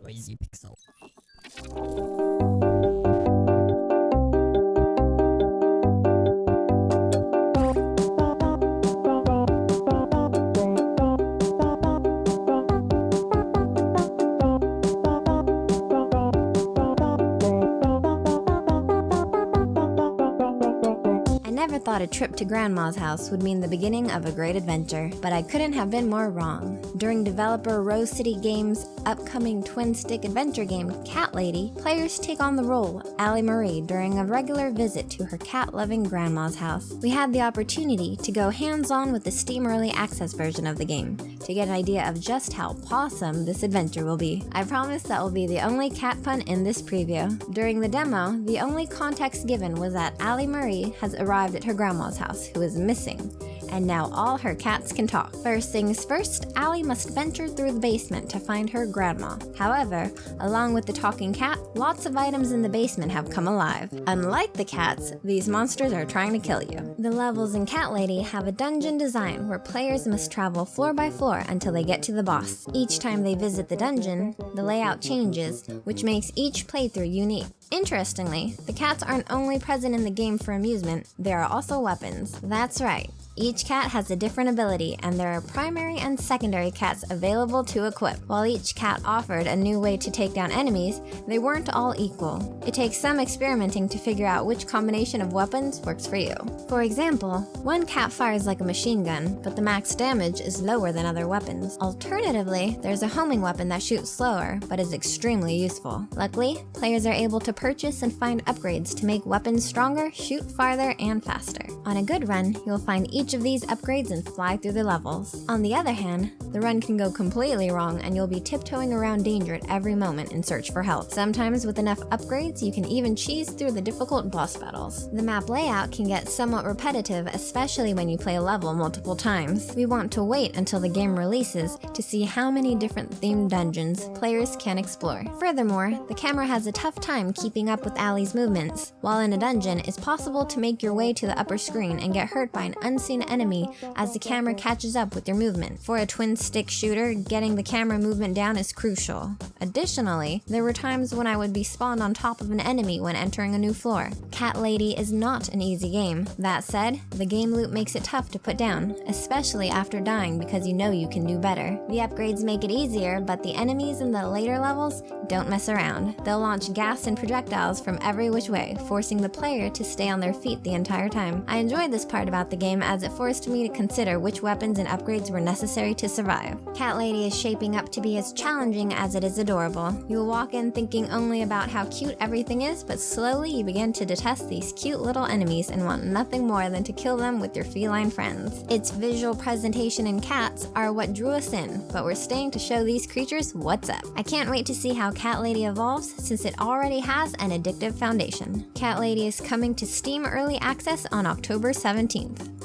Noisy pixel. I never thought a trip to Grandma's house would mean the beginning of a great adventure, but I couldn't have been more wrong. During developer Rose City Games' upcoming twin-stick adventure game, Cat Lady, players take on the role Allie Marie during a regular visit to her cat-loving grandma's house. We had the opportunity to go hands-on with the Steam Early Access version of the game to get an idea of just how pawsome this adventure will be. I promise that will be the only cat pun in this preview. During the demo, the only context given was that Allie Marie has arrived at her grandma's house, who is missing, and now all her cats can talk. First things first, Allie must venture through the basement to find her grandma. However, along with the talking cat, lots of items in the basement have come alive. Unlike the cats, these monsters are trying to kill you. The levels in Cat Lady have a dungeon design where players must travel floor by floor until they get to the boss. Each time they visit the dungeon, the layout changes, which makes each playthrough unique. Interestingly, the cats aren't only present in the game for amusement, they are also weapons. That's right. Each cat has a different ability, and there are primary and secondary cats available to equip. While each cat offered a new way to take down enemies, they weren't all equal. It takes some experimenting to figure out which combination of weapons works for you. For example, one cat fires like a machine gun, but the max damage is lower than other weapons. Alternatively, there's a homing weapon that shoots slower, but is extremely useful. Luckily, players are able to purchase and find upgrades to make weapons stronger, shoot farther, and faster. On a good run, you'll find each of these upgrades and fly through the levels. On the other hand, the run can go completely wrong and you'll be tiptoeing around danger at every moment in search for help. Sometimes with enough upgrades, you can even cheese through the difficult boss battles. The map layout can get somewhat repetitive, especially when you play a level multiple times. We want to wait until the game releases to see how many different themed dungeons players can explore. Furthermore, the camera has a tough time keeping up with Allie's movements. While in a dungeon, it's possible to make your way to the upper screen and get hurt by an unseen enemy as the camera catches up with your movement. For a twin-stick shooter, getting the camera movement down is crucial. Additionally, there were times when I would be spawned on top of an enemy when entering a new floor. Cat Lady is not an easy game. That said, the game loop makes it tough to put down, especially after dying because you know you can do better. The upgrades make it easier, but the enemies in the later levels don't mess around. They'll launch gas and projectiles from every which way, forcing the player to stay on their feet the entire time. I enjoyed this part about the game as it forced me to consider which weapons and upgrades were necessary to survive. Cat Lady is shaping up to be as challenging as it is adorable. You will walk in thinking only about how cute everything is, but slowly you begin to detest these cute little enemies and want nothing more than to kill them with your feline friends. Its visual presentation and cats are what drew us in, but we're staying to show these creatures what's up. I can't wait to see how Cat Lady evolves since it already has an addictive foundation. Cat Lady is coming to Steam Early Access on October 17th.